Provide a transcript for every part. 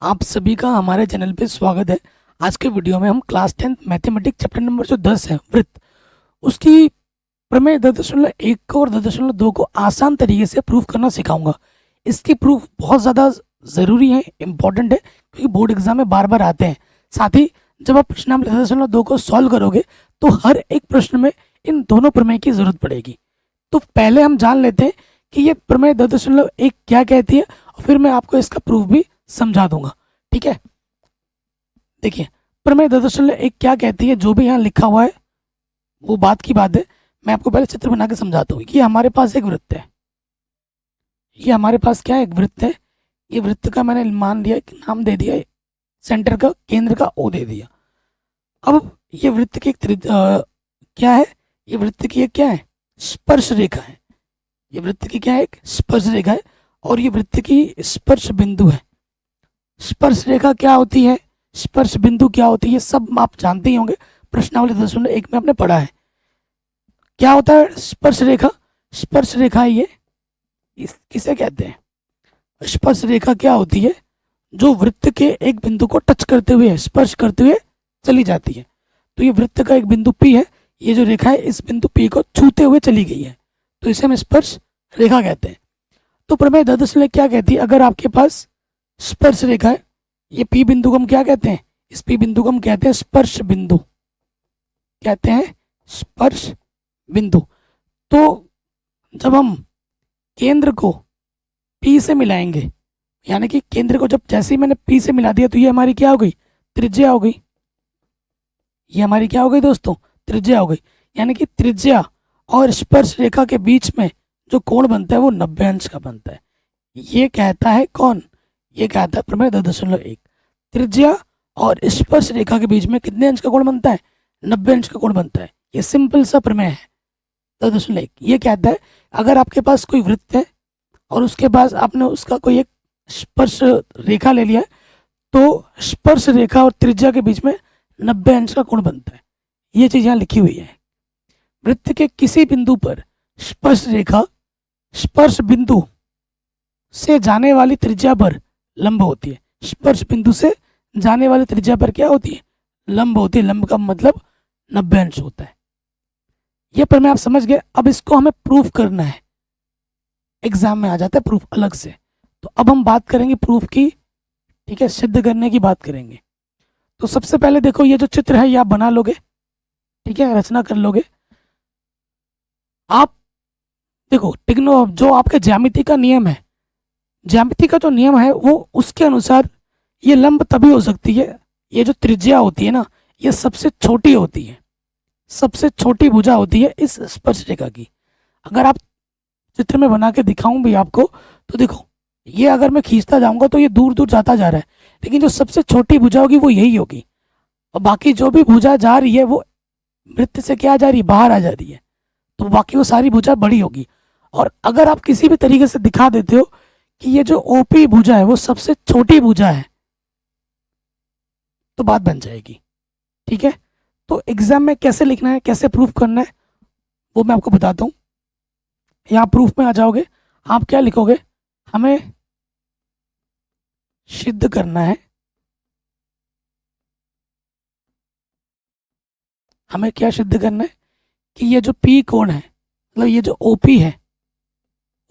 आप सभी का हमारे चैनल पे स्वागत है। आज के वीडियो में हम क्लास 10 मैथमेटिक्स चैप्टर नंबर जो 10 है वृत्त, उसकी प्रमेय 10.1 और 10.2 को आसान तरीके से प्रूफ करना सिखाऊंगा। इसकी प्रूफ बहुत ज़्यादा ज़रूरी है, इम्पॉर्टेंट है, क्योंकि बोर्ड एग्जाम में बार बार आते हैं। साथ ही जब आप प्रश्नावली 10.2 को सॉल्व करोगे तो हर एक प्रश्न में इन दोनों प्रमेय की ज़रूरत पड़ेगी। तो पहले हम जान लेते हैं कि ये प्रमेय 10.1 क्या कहती है, और फिर मैं आपको इसका प्रूफ भी समझा दूंगा। ठीक है, देखिए प्रमेय 10.1 क्या कहती है। जो भी यहाँ लिखा हुआ है वो बात की बात है। मैं आपको पहले चित्र बना के समझाता हूँ कि हमारे पास एक वृत्त है। ये हमारे पास क्या है, एक वृत्त है। ये वृत्त का मैंने मान दिया, नाम दे दिया, सेंटर का, केंद्र का ओ दे दिया। अब ये वृत्त की एक क्या है, ये वृत्त की एक क्या है, स्पर्श रेखा है। ये वृत्त की क्या है, एक स्पर्श रेखा है, और ये वृत्त की स्पर्श बिंदु है। स्पर्श रेखा क्या होती है, स्पर्श बिंदु क्या होती है, सब आप जानते ही होंगे, प्रश्नावली 10.1 में आपने पढ़ा है। क्या होता है स्पर्श रेखा? स्पर्श रेखा ये किसे कहते हैं? स्पर्श रेखा क्या होती है? जो वृत्त के एक बिंदु को टच करते हुए, स्पर्श करते हुए चली जाती है। तो ये वृत्त का एक बिंदु P है, ये जो रेखा है इस बिंदु P को छूते हुए चली गई है, तो इसे हम स्पर्श रेखा कहते हैं। तो प्रमेय 10.1 क्या कहती है, अगर आपके पास स्पर्श रेखा है, ये P बिंदु को हम क्या कहते हैं, इस P बिंदु को हम कहते हैं स्पर्श बिंदु, कहते हैं स्पर्श बिंदु। तो जब हम केंद्र को P से मिलाएंगे, यानी कि केंद्र को जब जैसे ही मैंने P से मिला दिया, तो ये हमारी क्या हो गई, त्रिज्या हो गई। ये हमारी क्या हो गई दोस्तों, त्रिज्या हो गई। यानी कि त्रिज्या और स्पर्श रेखा के बीच में जो कोण बनता है वो 90 अंश का बनता है। ये कहता है कौन, ये कहता है प्रमेय 10.1। त्रिज्या और स्पर्श रेखा के बीच में कितने अंश का कोण बनता है, 90 अंश का कोण बनता है। ये सिंपल सा प्रमेय है 10.1। ये कहता है अगर आपके पास कोई वृत्त है और उसके पास आपने उसका कोई एक स्पर्श रेखा ले लिया है, तो स्पर्श रेखा और त्रिज्या के बीच में 90 अंश का कोण बनता है। ये चीज यहाँ लिखी हुई है। वृत्त के किसी बिंदु पर स्पर्श रेखा स्पर्श बिंदु से जाने वाली त्रिज्या पर लंब होती है। स्पर्श बिंदु से जाने वाली त्रिज्या पर क्या होती है, लंब होती है। लंब का मतलब 90 अंश होता है। ये प्रमेय आप समझ गए। अब इसको हमें प्रूफ करना है, एग्जाम में आ जाता है प्रूफ अलग से। तो अब हम बात करेंगे प्रूफ की, ठीक है, सिद्ध करने की बात करेंगे। तो सबसे पहले देखो, ये जो चित्र है ये आप बना लोगे, ठीक है, रचना कर लोगे आप। देखो टिग्नो जो आपके ज्यामिति का नियम है, ज्यामिति का जो नियम है वो उसके अनुसार ये लंब तभी हो सकती है, ये जो त्रिज्या होती है ना, ये सबसे छोटी होती है, सबसे छोटी भुजा होती है इस स्पर्श रेखा की। अगर आप चित्र में बना के दिखाऊं भी आपको, तो देखो ये अगर मैं खींचता जाऊंगा तो ये दूर दूर जाता जा रहा है, लेकिन जो सबसे छोटी भुजा होगी वो यही होगी, और बाकी जो भी भुजा जा रही है वो वृत्त से क्या जा रही है, बाहर आ जा रही है, तो बाकी वो सारी भुजा बड़ी होगी। और अगर आप किसी भी तरीके से दिखा देते हो कि ये जो ओपी भुजा है वो सबसे छोटी भुजा है, तो बात बन जाएगी। ठीक है, तो एग्जाम में कैसे लिखना है, कैसे प्रूफ करना है, वो मैं आपको बताता हूँ। यहाँ प्रूफ में आ जाओगे, आप क्या लिखोगे, हमें सिद्ध करना है, हमें क्या सिद्ध करना है कि ये जो पी कोण है, मतलब ये जो ओपी है,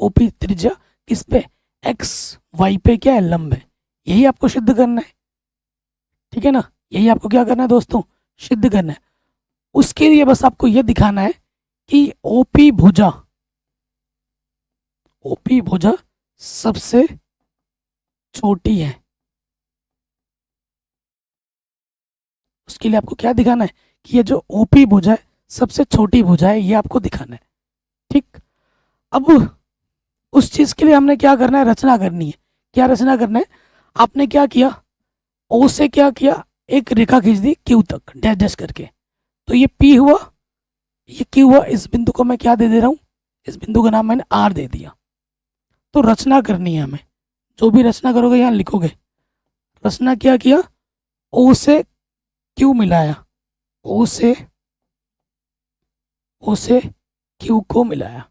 ओपी त्रिज्या किस पे, एक्स वाई पे क्या है, लंब है। यही आपको सिद्ध करना है, ठीक है ना, यही आपको क्या करना है दोस्तों, सिद्ध करना है। उसके लिए बस आपको यह दिखाना है कि ओपी भुजा, ओपी भुजा सबसे छोटी है। उसके लिए आपको क्या दिखाना है कि ये जो ओपी भुजा है सबसे छोटी भुजा है, ये आपको दिखाना है। ठीक, अब उस चीज के लिए हमने क्या करना है, रचना करनी है। क्या रचना करना है, आपने क्या किया, ओ से क्या किया, एक रेखा खींच दी क्यू तक, डैश डैश करके, तो ये पी हुआ, ये क्यू हुआ। इस बिंदु को मैं क्या दे दे रहा हूँ, इस बिंदु का नाम मैंने आर दे दिया। तो रचना करनी है हमें, जो भी रचना करोगे यहाँ लिखोगे। रचना क्या किया, ओ से क्यू मिलाया, ओ से क्यू को मिलाया,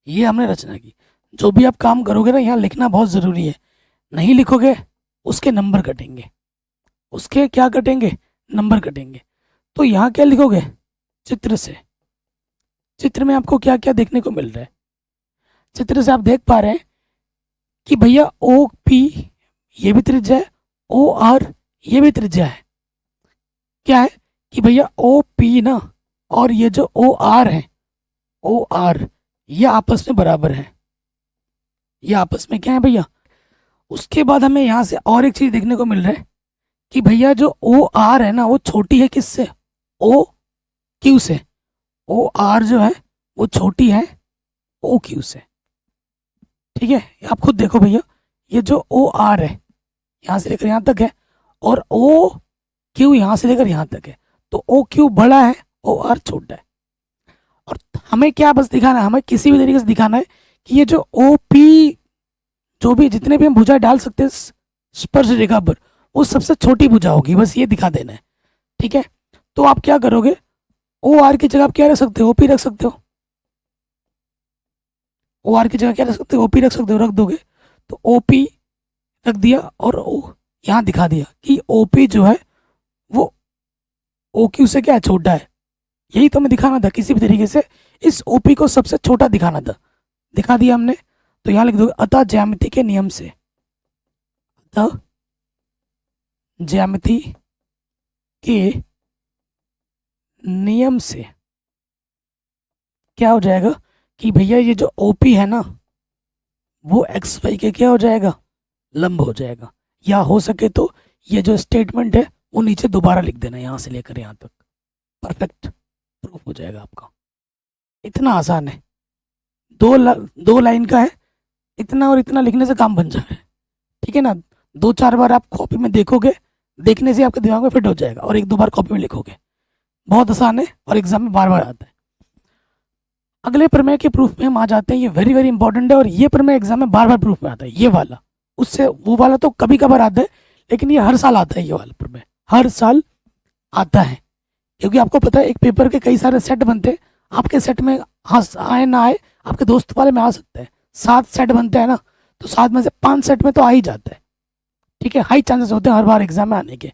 ये हमने रचना की। जो भी आप काम करोगे ना, यहाँ लिखना बहुत ज़रूरी है। नहीं लिखोगे उसके नंबर कटेंगे, उसके क्या कटेंगे, नंबर कटेंगे। तो यहाँ क्या लिखोगे, चित्र से, चित्र में आपको क्या क्या देखने को मिल रहा है, चित्र से आप देख पा रहे हैं कि भैया ओ पी ये भी त्रिज्या है, ओ आर ये भी त्रिज्या है। क्या है कि भैया ओ पी ना और ये जो ओ आर है, ओ आर ये आपस में बराबर है, ये आपस में क्या है भैया। उसके बाद हमें यहाँ से और एक चीज देखने को मिल रहा है कि भैया जो ओ आर है ना वो छोटी है किससे, ओ क्यू से। ओ आर जो है वो छोटी है ओ क्यू से। ठीक है, आप खुद देखो भैया, ये जो ओ आर है यहाँ से लेकर यहाँ तक है और ओ क्यू यहाँ से लेकर यहाँ तक है, तो ओ क्यू बड़ा है ओ आर छोटा है। और हमें क्या बस दिखाना है, हमें किसी भी तरीके से दिखाना है कि ये जो ओ पी, जो भी जितने भी हम भुजा डाल सकते हैं स्पर्श रेखा पर, वो सबसे छोटी भुजा होगी, बस ये दिखा देना है। ठीक है, तो आप क्या करोगे, ओ आर की जगह आप क्या रख सकते हो, ओपी रख सकते हो। ओ आर की जगह क्या रख सकते हो, ओपी रख सकते हो, रख दोगे तो ओपी रख दिया और ओ यहाँ दिखा दिया कि ओपी जो है वो ओ क्यू से क्या है, छोटा है। यही तो हमें दिखाना था, किसी भी तरीके से इस ओपी को सबसे छोटा दिखाना था, दिखा दिया हमने। तो यहाँ लिख दोगे अतः ज्यामिति के नियम से, अतः ज्यामिति के नियम से क्या हो जाएगा कि भैया ये जो ओपी है ना वो एक्स वाई के क्या हो जाएगा, लंब हो जाएगा। या हो सके तो ये जो स्टेटमेंट है वो नीचे दोबारा लिख देना, यहाँ से लेकर यहाँ तक, परफेक्ट प्रूफ हो जाएगा आपका। इतना आसान है, दो लाइन का है, इतना और इतना लिखने से काम बन जा रहा है। ठीक है ना, 2-4 बार आप कॉपी में देखोगे, देखने से आपके दिमाग में फिट हो जाएगा और 1-2 बार कॉपी में लिखोगे, बहुत आसान है और एग्जाम में बार बार आता है। अगले प्रमेय के प्रूफ में हम आ जाते हैं, ये वेरी वेरी इंपॉर्टेंट है और ये प्रमेय एग्जाम में बार बार प्रूफ में आता है, ये वाला। उससे वो वाला तो कभी कभार आता है, लेकिन ये हर साल आता है, ये वाला प्रमेय हर साल आता है। क्योंकि आपको पता है एक पेपर के कई सारे सेट बनते हैं, आपके सेट में आए ना आए, आपके दोस्त वाले में आ सकता है। 7 सेट बनते हैं ना, तो 7 में से 5 सेट में तो आ ही जाता है। ठीक है, हाई चांसेस होते हैं हर बार एग्जाम में आने के।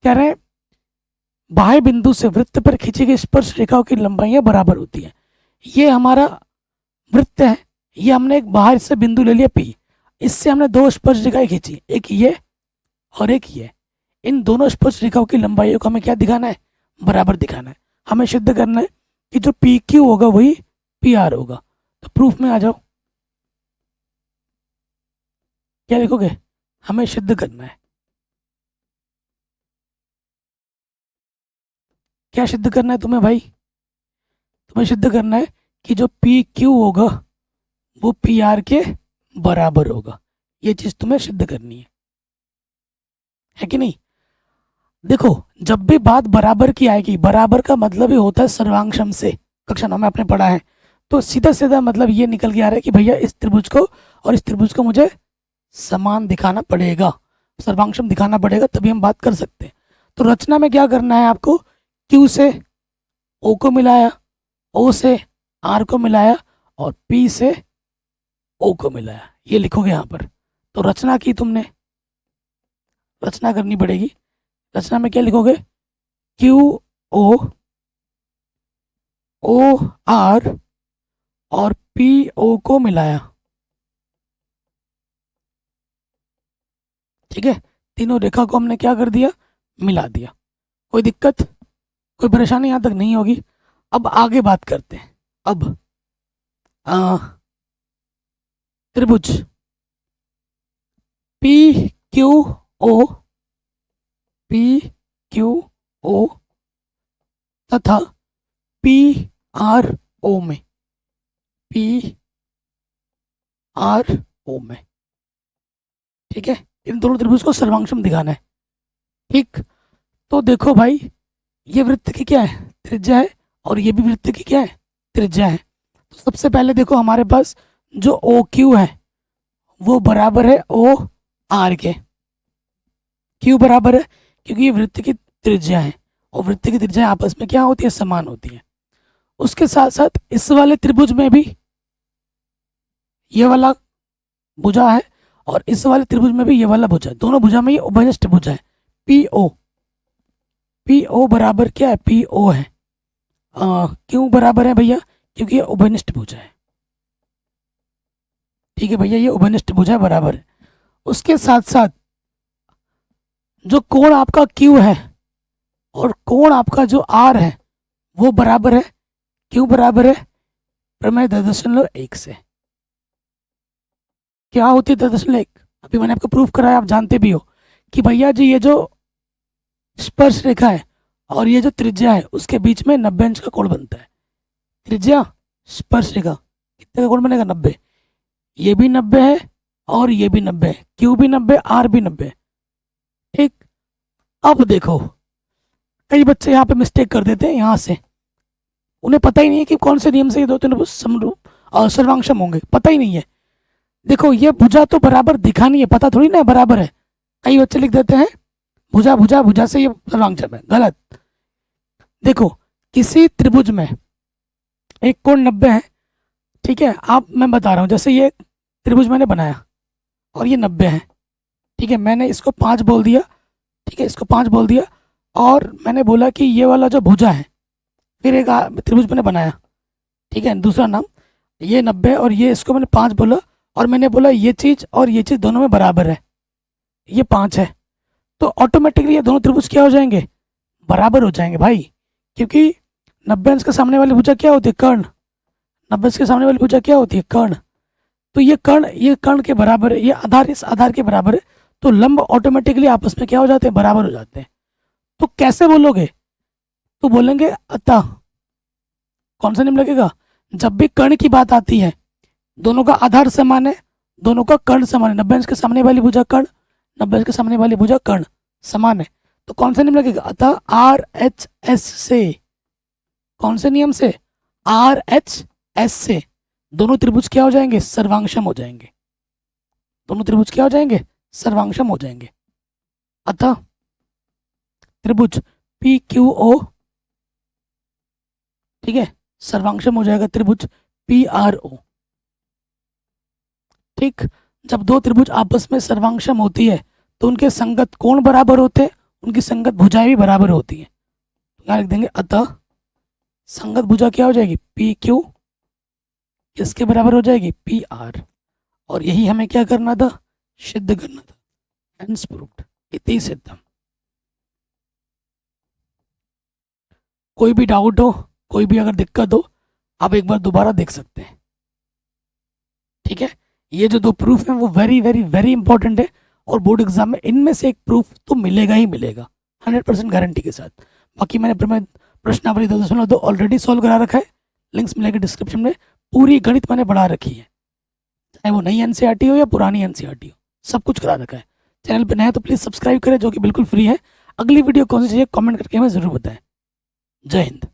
कह रहे हैं बाह्य बिंदु से वृत्त पर खींची गई स्पर्श रेखाओं की लंबाइयां बराबर होती हैं। ये हमारा वृत्त है, ये हमने एक बाहर से बिंदु ले लिया पी, इससे हमने 2 स्पर्श रेखाएं खींची, एक ये और एक ये। इन दोनों स्पर्श रेखाओं की लंबाइयों को हमें क्या दिखाना है, बराबर दिखाना है। हमें सिद्ध करना है कि जो पी क्यू होगा वही पी आर होगा। तो प्रूफ में आ जाओ, क्या लिखोगे, हमें सिद्ध करना है, क्या सिद्ध करना है तुम्हें भाई, तुम्हें सिद्ध करना है कि जो पी क्यू होगा वो पी आर के बराबर होगा। ये चीज तुम्हें सिद्ध करनी है कि नहीं। देखो जब भी बात बराबर की आएगी, बराबर का मतलब ही होता है सर्वांग से, कक्षा 9 में आपने पढ़ा है। तो सीधा सीधा मतलब ये निकल के आ रहा है कि भैया इस त्रिभुज को और इस त्रिभुज को मुझे समान दिखाना पड़ेगा, सर्वांगशम दिखाना पड़ेगा, तभी हम बात कर सकते हैं। तो रचना में क्या करना है आपको, क्यू से ओ को मिलाया, ओ से आर को मिलाया और पी से ओ को मिलाया, ये लिखोगे यहाँ पर। तो रचना की तुमने, रचना करनी पड़ेगी। रचना में क्या लिखोगे, क्यू ओ, ओ आर और पी ओ को मिलाया। ठीक है, तीनों रेखा को हमने क्या कर दिया, मिला दिया। कोई दिक्कत, कोई परेशानी यहाँ तक नहीं होगी। अब आगे बात करते हैं। अब त्रिभुज P Q O, P Q O तथा पी आर ओ में, पी आर ओ में, ठीक है, इन दोनों त्रिभुज को सर्वांगशम दिखाना है। ठीक, तो देखो भाई ये वृत्त की क्या है, त्रिज्या है, और ये भी वृत्त की क्या है, त्रिज्या है। तो सबसे पहले देखो हमारे पास जो ओ क्यू है वो बराबर है ओ आर के। क्यों बराबर है, क्योंकि ये वृत्त की त्रिज्या है और वृत्त की त्रिज्या आपस में क्या होती है, समान होती है। उसके साथ साथ इस वाले त्रिभुज में भी ये वाला भुजा है और इस वाले त्रिभुज में भी ये वाला भुजा है, दोनों भुजा में ये उभयनिष्ठ भुजा है। PO, PO बराबर क्या है? PO है। क्यों बराबर है भैया? क्योंकि ये उभयनिष्ठ भुजा है। ठीक है भैया, ये उभयनिष्ठ भुजा है, बराबर है। उसके साथ साथ जो कोण आपका Q है और कोण आपका जो R है वो बराबर है। क्यों बराबर है? प्रमेय 10.1 से। क्या होती है 10.1? अभी मैंने आपको प्रूफ कराया, आप जानते भी हो कि भैया जी ये जो स्पर्श रेखा है और ये जो त्रिज्या है उसके बीच में 90 अंश का कोण बनता है। त्रिज्या स्पर्श रेखा, कितने का कोण बनेगा? 90। ये भी 90 है और ये भी 90 है, क्यू भी 90, आर भी 90 है। ठीक, अब देखो कई बच्चे यहाँ पे मिस्टेक कर देते हैं, यहाँ से उन्हें पता ही नहीं है कि कौन से नियम से ये दो तीन समरूप और सर्वांगसम होंगे, पता ही नहीं है। देखो ये भुजा तो बराबर दिखा नहीं है, पता थोड़ी ना है बराबर है। कई बच्चे लिख देते हैं भुजा भुजा भुजा से ये सर्वांगसम है, गलत। देखो किसी त्रिभुज में एक कोण 90 है, ठीक है। आप, मैं बता रहा हूँ, जैसे ये त्रिभुज मैंने बनाया और ये 90 है, ठीक है। मैंने इसको 5 बोल दिया, ठीक है, इसको 5 बोल दिया और मैंने बोला कि ये वाला जो भुजा है, फिर एक त्रिभुज मैंने बनाया, ठीक है, दूसरा नाम, ये 90 और ये, इसको मैंने 5 बोला और मैंने बोला ये चीज़ और ये चीज़ दोनों में बराबर है, ये 5 है, तो ऑटोमेटिकली ये दोनों त्रिभुज क्या हो जाएंगे? बराबर हो जाएंगे भाई, क्योंकि 90 अंश के सामने वाली भुजा क्या होती है? कर्ण। 90 अंश के सामने वाली भुजा क्या होती है? कर्ण। तो ये कर्ण के बराबर है, ये आधार इस आधार के बराबर है, तो लंब ऑटोमेटिकली आपस में क्या हो जाते हैं? बराबर हो जाते हैं। तो कैसे बोलोगे? तो बोलेंगे अतः। कौन सा नियम लगेगा? जब भी कर्ण की बात आती है, दोनों का आधार समान है, दोनों का कर्ण समान है, 90 अंश के सामने वाली भुजा कर्ण, 90 अंश के सामने वाली भुजा कर्ण समान है, तो कौन सा नियम लगेगा? अतः RHS से, कौन से नियम से? RHS से दोनों त्रिभुज क्या हो जाएंगे? सर्वांगसम हो जाएंगे। दोनों त्रिभुज क्या हो जाएंगे? सर्वांगसम हो जाएंगे। अतः त्रिभुज PQO, ठीक है, सर्वांगसम हो जाएगा त्रिभुज PRO। ठीक, जब दो त्रिभुज आपस में सर्वांगसम होती है तो उनके संगत कोण बराबर होते हैं, उनकी संगत भुजाएं भी बराबर होती हैं। यहाँ लिख देंगे अतः संगत भुजा क्या हो जाएगी? PQ, इसके बराबर हो जाएगी PR, और यही हमें क्या करना था? सिद्ध करना था। हेंस प्रूव्ड, इति सिद्धम। कोई भी डाउट हो, कोई भी अगर दिक्कत हो, आप एक बार दोबारा देख सकते हैं, ठीक है। ये जो दो प्रूफ हैं वो वेरी वेरी वेरी इंपॉर्टेंट है, और बोर्ड एग्जाम में इनमें से एक प्रूफ तो मिलेगा ही मिलेगा 100% गारंटी के साथ। बाकी मैंने प्रश्नावली 2.2 ऑलरेडी सॉल्व करा रखा है, लिंक्स मिलेगा डिस्क्रिप्शन में। पूरी गणित मैंने बढ़ा रखी है, चाहे वो नई NCERT हो या पुरानी NCERT हो, सब कुछ करा रखा है। चैनल पर नया तो प्लीज़ सब्सक्राइब करें, जो कि बिल्कुल फ्री है। अगली वीडियो कौन सी चाहिए कमेंट करके हमें ज़रूर बताएं। जय हिंद।